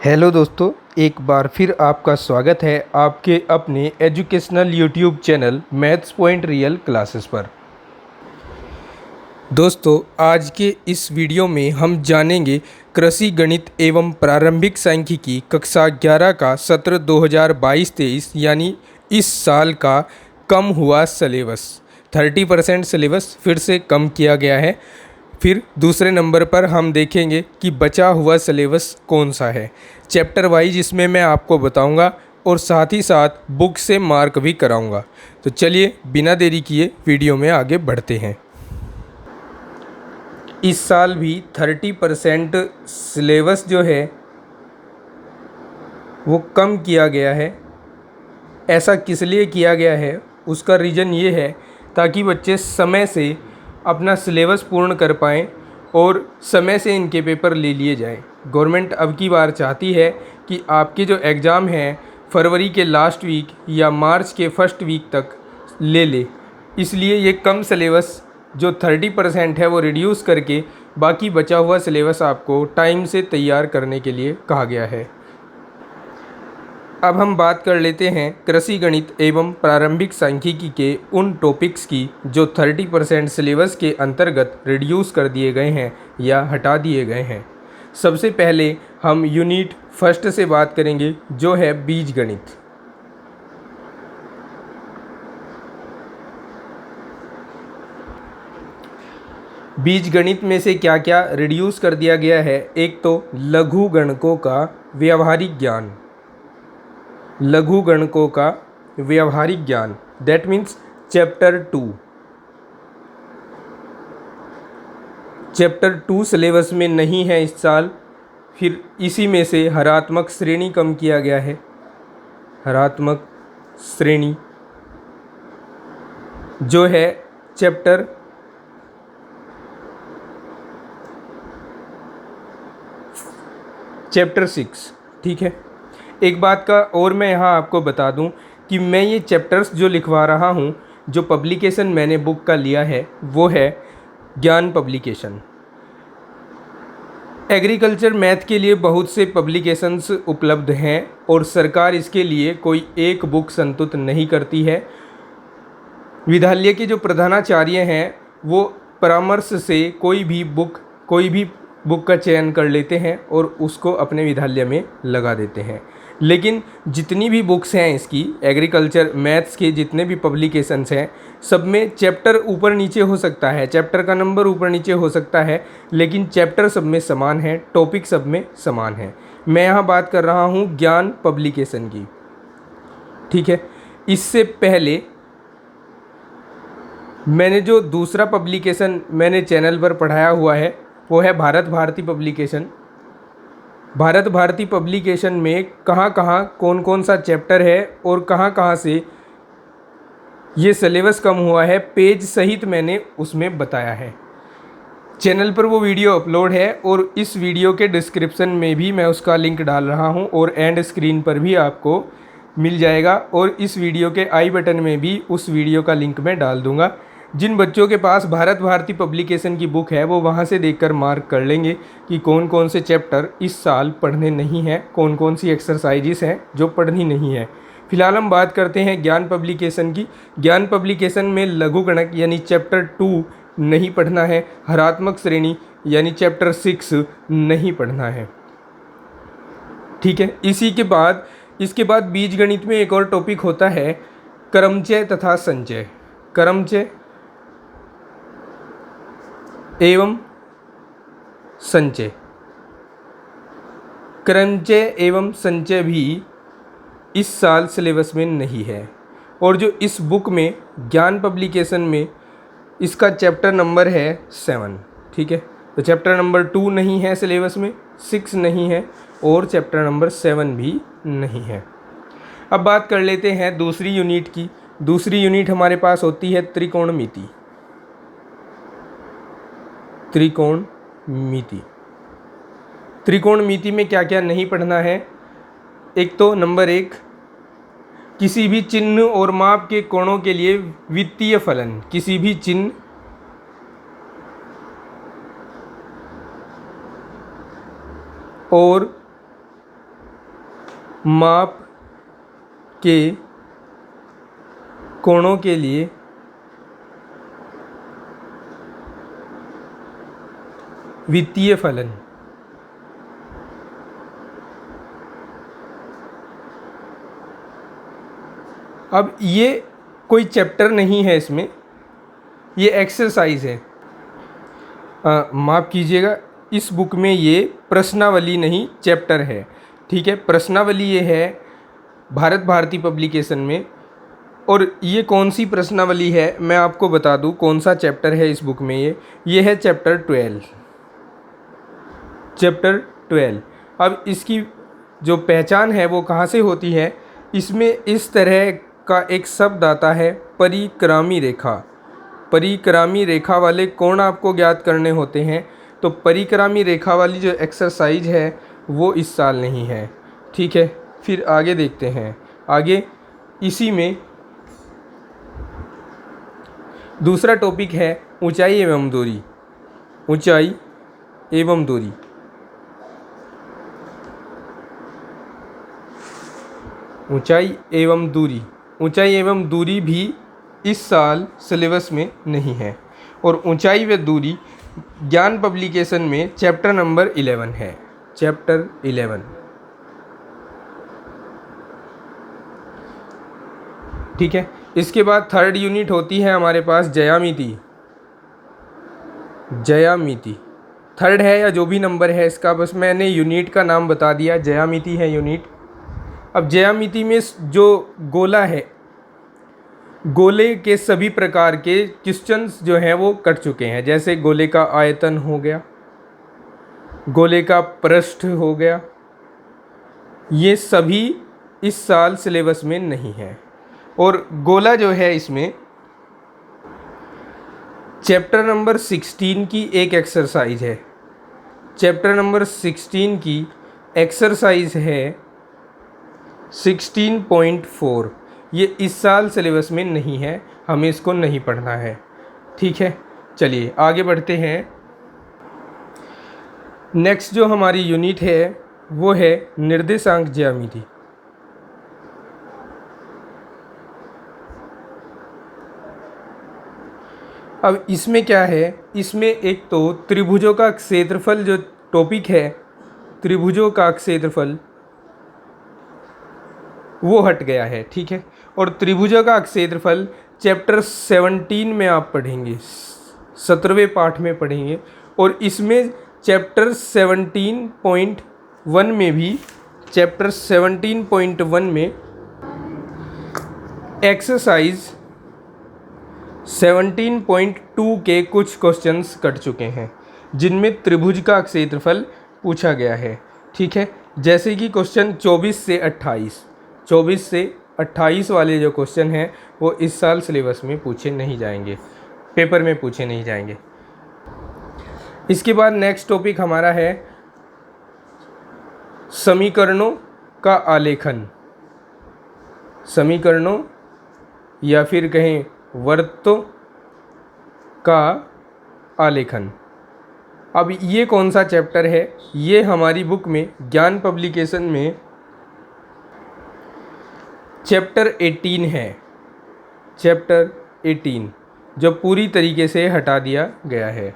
Hello दोस्तों, एक बार फिर आपका स्वागत है आपके अपने educational YouTube channel maths point real classes पर। दोस्तों, आज के इस वीडियो में हम जानेंगे कृषि गणित एवं प्रारंभिक सांख्यिकी कक्षा 11 का सत्र 2022-23 यानी इस साल का कम हुआ सिलेबस। 30% सिलेबस फिर से कम किया गया है। फिर दूसरे नंबर पर हम देखेंगे कि बचा हुआ सिलेबस कौन सा है, चैप्टर वाइज इसमें मैं आपको बताऊंगा और साथ ही साथ बुक से मार्क भी कराऊंगा। तो चलिए बिना देरी किए वीडियो में आगे बढ़ते हैं। इस साल भी 30% सिलेबस जो है वो कम किया गया है। ऐसा किस लिए किया गया है, उसका रीज़न ये है ताकि बच्चे समय से अपना सिलेबस पूर्ण कर पाएँ और समय से इनके पेपर ले लिए जाएं। गवर्नमेंट अब की बार चाहती है कि आपके जो एग्ज़ाम हैं फरवरी के लास्ट वीक या मार्च के फर्स्ट वीक तक ले ले, इसलिए ये कम सिलेबस जो 30% है वो रिड्यूस करके बाकी बचा हुआ सिलेबस आपको टाइम से तैयार करने के लिए कहा गया है। अब हम बात कर लेते हैं कृषि गणित एवं प्रारंभिक सांख्यिकी के उन टॉपिक्स की जो 30% सिलेबस के अंतर्गत रिड्यूस कर दिए गए हैं या हटा दिए गए हैं। सबसे पहले हम यूनिट फर्स्ट से बात करेंगे जो है बीज गणित। बीज गणित में से क्या क्या रिड्यूस कर दिया गया है, एक तो लघु गणकों का व्यावहारिक ज्ञान, लघु गणकों का व्यावहारिक ज्ञान दैट मीन्स चैप्टर 2 सिलेबस में नहीं है इस साल। फिर इसी में से हरात्मक श्रेणी कम किया गया है। हरात्मक श्रेणी जो है चैप्टर चैप्टर 6, ठीक है। एक बात का और मैं यहाँ आपको बता दूँ कि मैं ये चैप्टर्स जो लिखवा रहा हूँ, जो पब्लिकेशन मैंने बुक का लिया है वो है ज्ञान पब्लिकेशन। एग्रीकल्चर मैथ के लिए बहुत से पब्लिकेशंस उपलब्ध हैं और सरकार इसके लिए कोई एक बुक संतुष्ट नहीं करती है। विद्यालय के जो प्रधानाचार्य हैं वो परामर्श से कोई भी बुक का चयन कर लेते हैं और उसको अपने विद्यालय में लगा देते हैं। लेकिन जितनी भी बुक्स हैं इसकी एग्रीकल्चर मैथ्स के जितने भी पब्लिकेशंस हैं, सब में चैप्टर ऊपर नीचे हो सकता है, चैप्टर का नंबर ऊपर नीचे हो सकता है, लेकिन चैप्टर सब में समान है, टॉपिक सब में समान है। मैं यहाँ बात कर रहा हूँ ज्ञान पब्लिकेशन की, ठीक है। इससे पहले मैंने जो दूसरा पब्लिकेशन मैंने चैनल पर पढ़ाया हुआ है वो है भारत भारती पब्लिकेशन। भारत भारती पब्लिकेशन में कहाँ कहाँ कौन कौन सा चैप्टर है और कहाँ कहाँ से ये सिलेबस कम हुआ है, पेज सहित मैंने उसमें बताया है। चैनल पर वो वीडियो अपलोड है और इस वीडियो के डिस्क्रिप्शन में भी मैं उसका लिंक डाल रहा हूँ और एंड स्क्रीन पर भी आपको मिल जाएगा और इस वीडियो के आई बटन में भी उस वीडियो का लिंक मैं डाल दूँगा। जिन बच्चों के पास भारत भारती पब्लिकेशन की बुक है वो वहाँ से देखकर मार्क कर लेंगे कि कौन कौन से चैप्टर इस साल पढ़ने नहीं हैं, कौन कौन सी एक्सरसाइजेस हैं जो पढ़नी नहीं है। फिलहाल हम बात करते हैं ज्ञान पब्लिकेशन की। ज्ञान पब्लिकेशन में लघु गणक यानी चैप्टर 2 नहीं पढ़ना है, हरात्मक श्रेणी यानी चैप्टर 6 नहीं पढ़ना है, ठीक है। इसके बाद बीज गणित में एक और टॉपिक होता है क्रमचय तथा संचय। क्रमचय एवं संचय, क्रमचय एवं संचय भी इस साल सिलेबस में नहीं है। और जो इस बुक में ज्ञान पब्लिकेशन में इसका चैप्टर नंबर है 7, ठीक है। तो चैप्टर नंबर 2 नहीं है सिलेबस में, 6 नहीं है और चैप्टर नंबर 7 भी नहीं है। अब बात कर लेते हैं दूसरी यूनिट की। दूसरी यूनिट हमारे पास होती है त्रिकोणमिति। त्रिकोणमिति में क्या क्या नहीं पढ़ना है, एक तो नंबर 1 किसी भी चिन्ह और माप के कोणों के लिए वित्तीय फलन। किसी भी चिन्ह और माप के कोणों के लिए वित्तीय फलन। अब ये कोई चैप्टर नहीं है, इसमें ये एक्सरसाइज है। माफ़ कीजिएगा, इस बुक में ये प्रश्नावली नहीं चैप्टर है, ठीक है। प्रश्नावली ये है भारत भारती पब्लिकेशन में। और ये कौन सी प्रश्नावली है मैं आपको बता दूं, कौन सा चैप्टर है इस बुक में। ये है चैप्टर 12, चैप्टर 12। अब इसकी जो पहचान है वो कहाँ से होती है, इसमें इस तरह का एक शब्द आता है परिक्रामी रेखा। परिक्रामी रेखा वाले कोण आपको ज्ञात करने होते हैं। तो परिक्रामी रेखा वाली जो एक्सरसाइज है वो इस साल नहीं है, ठीक है। फिर आगे देखते हैं। आगे इसी में दूसरा टॉपिक है ऊंचाई एवं दूरी। ऊंचाई एवं दूरी। ऊंचाई एवं दूरी। ऊंचाई एवं दूरी भी इस साल सिलेबस में नहीं है। और ऊंचाई व दूरी ज्ञान पब्लिकेशन में चैप्टर नंबर 11 है, चैप्टर 11, ठीक है। इसके बाद थर्ड यूनिट होती है हमारे पास ज्यामिति। ज्यामिति थर्ड है या जो भी नंबर है इसका, बस मैंने यूनिट का नाम बता दिया, ज्यामिति है यूनिट। अब ज्यामिति में जो गोला है, गोले के सभी प्रकार के क्वेश्चंस जो हैं वो कट चुके हैं। जैसे गोले का आयतन हो गया, गोले का पृष्ठ हो गया, ये सभी इस साल सिलेबस में नहीं है। और गोला जो है इसमें चैप्टर नंबर 16 की एक एक्सरसाइज है। चैप्टर नंबर 16 की एक्सरसाइज है 16.4। ये इस साल सिलेबस में नहीं है, हमें इसको नहीं पढ़ना है, ठीक है। चलिए आगे बढ़ते हैं। नेक्स्ट जो हमारी यूनिट है वो है निर्देशांक ज्यामिति। अब इसमें क्या है, इसमें एक तो त्रिभुजों का क्षेत्रफल जो टॉपिक है, त्रिभुजों का क्षेत्रफल वो हट गया है, ठीक है। और त्रिभुजों का क्षेत्रफल चैप्टर 17 में आप पढ़ेंगे, 17वें पाठ में पढ़ेंगे। और इसमें चैप्टर 17.1 में भी, चैप्टर 17.1 में एक्सरसाइज 17.2 के कुछ क्वेश्चंस कट चुके हैं जिनमें त्रिभुज का क्षेत्रफल पूछा गया है, ठीक है। जैसे कि क्वेश्चन 24 से 28, 24 से 28 वाले जो क्वेश्चन हैं वो इस साल सिलेबस में पूछे नहीं जाएंगे, पेपर में पूछे नहीं जाएंगे। इसके बाद नेक्स्ट टॉपिक हमारा है समीकरणों का आलेखन। समीकरणों या फिर कहें वृत्तों का आलेखन। अब ये कौन सा चैप्टर है, ये हमारी बुक में ज्ञान पब्लिकेशन में चैप्टर 18 है, चैप्टर 18 जो पूरी तरीके से हटा दिया गया है।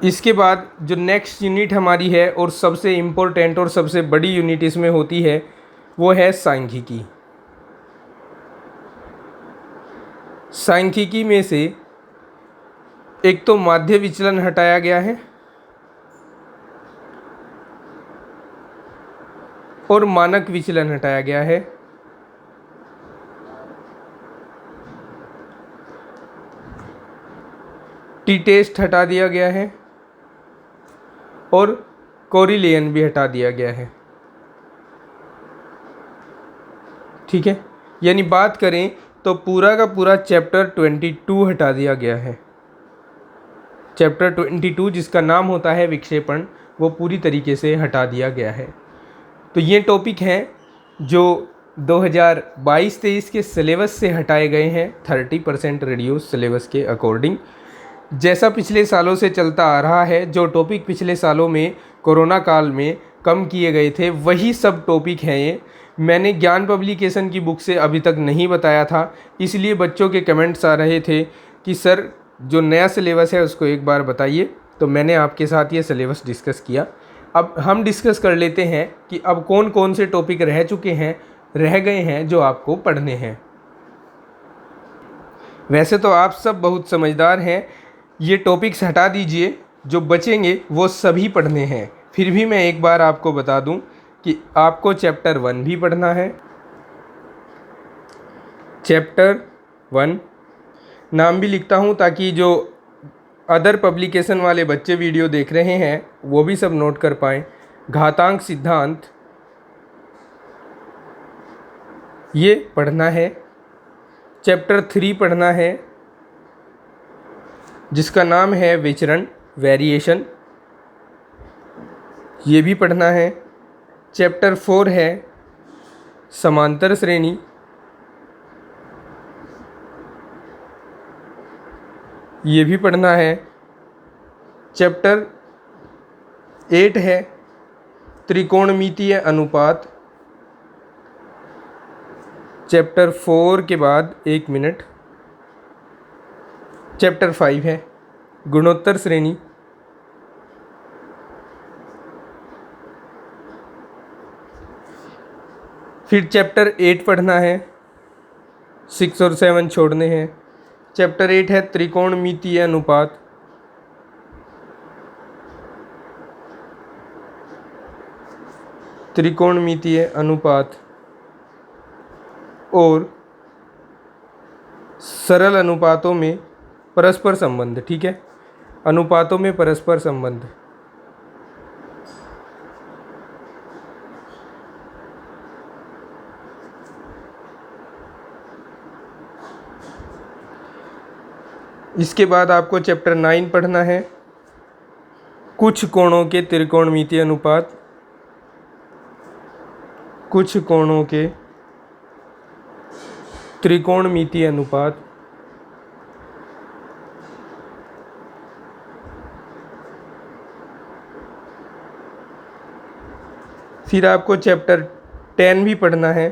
इसके बाद जो नेक्स्ट यूनिट हमारी है और सबसे इम्पोर्टेंट और सबसे बड़ी यूनिट इसमें होती है वो है सांख्यिकी। सांख्यिकी में से एक तो माध्य विचलन हटाया गया है और मानक विचलन हटाया गया है। टी टेस्ट हटा दिया गया है और कोरिलेशन भी हटा दिया गया है, ठीक है। यानी बात करें तो पूरा का पूरा चैप्टर 22 हटा दिया गया है। चैप्टर 22 जिसका नाम होता है विक्षेपण, वो पूरी तरीके से हटा दिया गया है। तो ये टॉपिक हैं जो 2022-23 के सिलेबस से हटाए गए हैं 30% रिड्यूस सिलेबस के अकॉर्डिंग। जैसा पिछले सालों से चलता आ रहा है, जो टॉपिक पिछले सालों में कोरोना काल में कम किए गए थे वही सब टॉपिक हैं ये। मैंने ज्ञान पब्लिकेशन की बुक से अभी तक नहीं बताया था, इसलिए बच्चों के कमेंट्स आ रहे थे कि सर जो नया सिलेबस है उसको एक बार बताइए। तो मैंने आपके साथ ये सिलेबस डिस्कस किया। अब हम डिस्कस कर लेते हैं कि अब कौन कौन से टॉपिक रह गए हैं जो आपको पढ़ने हैं। वैसे तो आप सब बहुत समझदार हैं, ये टॉपिक्स हटा दीजिए, जो बचेंगे वो सभी पढ़ने हैं। फिर भी मैं एक बार आपको बता दूं कि आपको चैप्टर 1 भी पढ़ना है। चैप्टर 1 नाम भी लिखता हूं ताकि जो अदर पब्लिकेशन वाले बच्चे वीडियो देख रहे हैं वो भी सब नोट कर पाएँ। घातांक सिद्धांत, ये पढ़ना है। चैप्टर 3 पढ़ना है जिसका नाम है विचरण, वेरिएशन, ये भी पढ़ना है। चैप्टर 4 है समांतर श्रेणी, ये भी पढ़ना है। चैप्टर 8 है त्रिकोणमितीय अनुपात। चैप्टर 4 के बाद एक मिनट, चैप्टर 5 है गुणोत्तर श्रेणी। फिर चैप्टर 8 पढ़ना है, 6 और 7 छोड़ने हैं। चैप्टर 8 है त्रिकोणमितीय अनुपात। त्रिकोणमितीय अनुपात और सरल अनुपातों में परस्पर संबंध। ठीक है, अनुपातों में परस्पर संबंध। इसके बाद आपको चैप्टर 9 पढ़ना है, कुछ कोणों के त्रिकोणमितीय अनुपात। कुछ कोणों के त्रिकोणमितीय अनुपात। फिर आपको चैप्टर 10 भी पढ़ना है।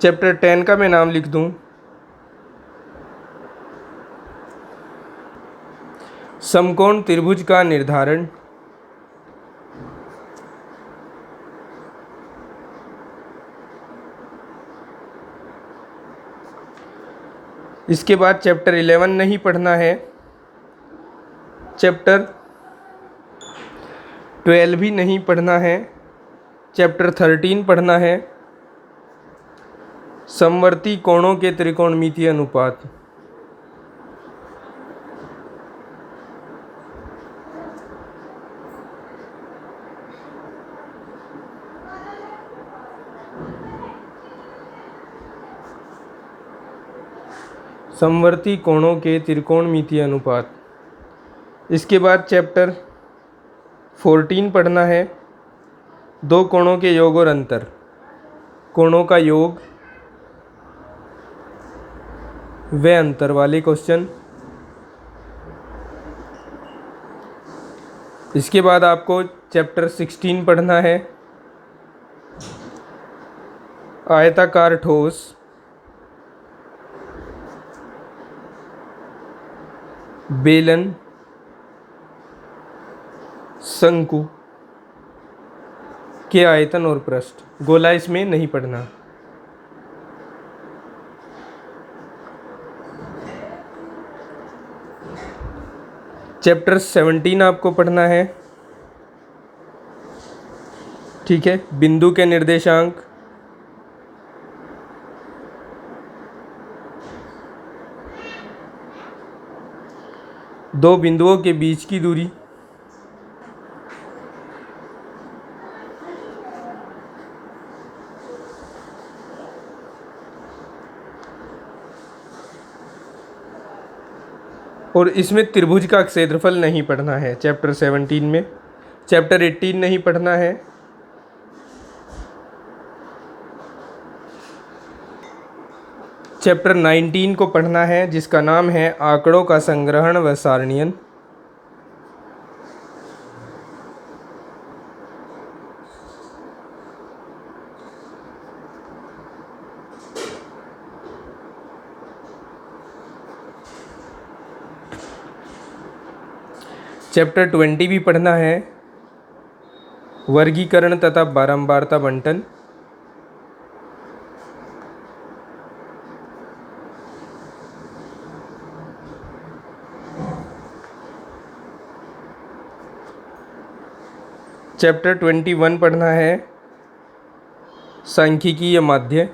चैप्टर 10 का मैं नाम लिख दूं, समकोण त्रिभुज का निर्धारण। इसके बाद चैप्टर 11 नहीं पढ़ना है। चैप्टर 12 भी नहीं पढ़ना है। चैप्टर 13 पढ़ना है, समवर्ती कोणों के त्रिकोणमितीय अनुपात। समवर्ती कोणों के त्रिकोणमितीय अनुपात। इसके बाद चैप्टर 14 पढ़ना है, दो कोणों के योग और अंतर। कोणों का योग व अंतर वाले क्वेश्चन। इसके बाद आपको चैप्टर 16 पढ़ना है, आयताकार ठोस। बेलन, शंकु के आयतन और पृष्ठ। गोला इसमें नहीं पढ़ना। चैप्टर 17 आपको पढ़ना है। ठीक है, बिंदु के निर्देशांक। दो बिंदुओं के बीच की दूरी। और इसमें त्रिभुज का क्षेत्रफल नहीं पढ़ना है चैप्टर 17 में। चैप्टर 18 नहीं पढ़ना है। चैप्टर 19 को पढ़ना है जिसका नाम है आंकड़ों का संग्रहण व सारणीयन। चैप्टर 20 भी पढ़ना है, वर्गीकरण तथा बारंबारता बंटन। चैप्टर 21 पढ़ना है, सांख्यिकीय माध्य।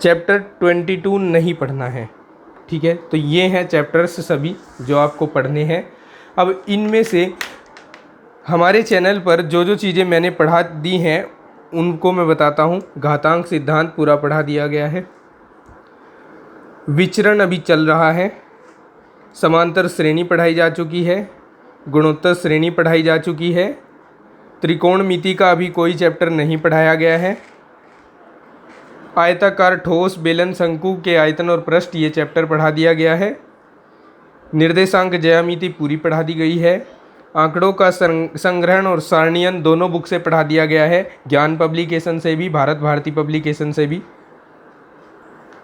चैप्टर 22 नहीं पढ़ना है। ठीक है, तो ये हैं चैप्टर्स सभी जो आपको पढ़ने हैं। अब इनमें से हमारे चैनल पर जो जो चीज़ें मैंने पढ़ा दी हैं उनको मैं बताता हूँ। घातांक सिद्धांत पूरा पढ़ा दिया गया है, विचरण अभी चल रहा है, समांतर श्रेणी पढ़ाई जा चुकी है, गुणोत्तर श्रेणी पढ़ाई जा चुकी है, त्रिकोणमिति का अभी कोई चैप्टर नहीं पढ़ाया गया है, आयताकार ठोस बेलन शंकु के आयतन और पृष्ठ ये चैप्टर पढ़ा दिया गया है, निर्देशांक ज्यामिति पूरी पढ़ा दी गई है, आंकड़ों का संग्रहण और सारणीयन दोनों बुक से पढ़ा दिया गया है, ज्ञान पब्लिकेशन से भी, भारत भारती पब्लिकेशन से भी।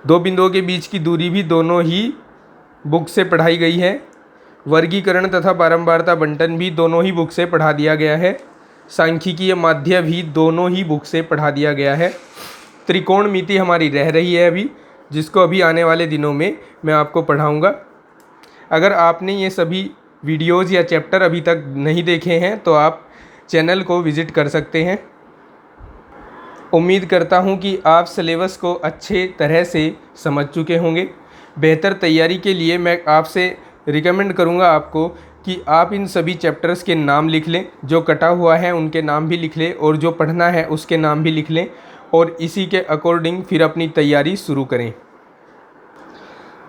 दो बिंदुओं के बीच की दूरी भी दोनों ही बुक से पढ़ाई गई है। वर्गीकरण तथा बारंबारता बंटन भी दोनों ही बुक से पढ़ा दिया गया है। सांख्यिकीय माध्य भी दोनों ही बुक से पढ़ा दिया गया है। त्रिकोणमिति हमारी रह रही है अभी, जिसको अभी आने वाले दिनों में मैं आपको पढ़ाऊँगा। अगर आपने ये सभी वीडियोज़ या चैप्टर अभी तक नहीं देखे हैं तो आप चैनल को विज़िट कर सकते हैं। उम्मीद करता हूँ कि आप सिलेबस को अच्छे तरह से समझ चुके होंगे। बेहतर तैयारी के लिए मैं आपसे रिकमेंड करूँगा आपको कि आप इन सभी चैप्टर्स के नाम लिख लें, जो कटा हुआ है उनके नाम भी लिख लें और जो पढ़ना है उसके नाम भी लिख लें और इसी के अकॉर्डिंग फिर अपनी तैयारी शुरू करें।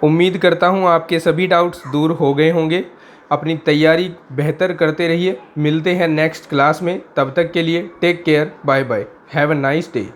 उम्मीद करता हूँ आपके सभी डाउट्स दूर हो गए होंगे। अपनी तैयारी बेहतर करते रहिए। मिलते हैं नेक्स्ट क्लास में, तब तक के लिए take care, bye bye, have a nice day.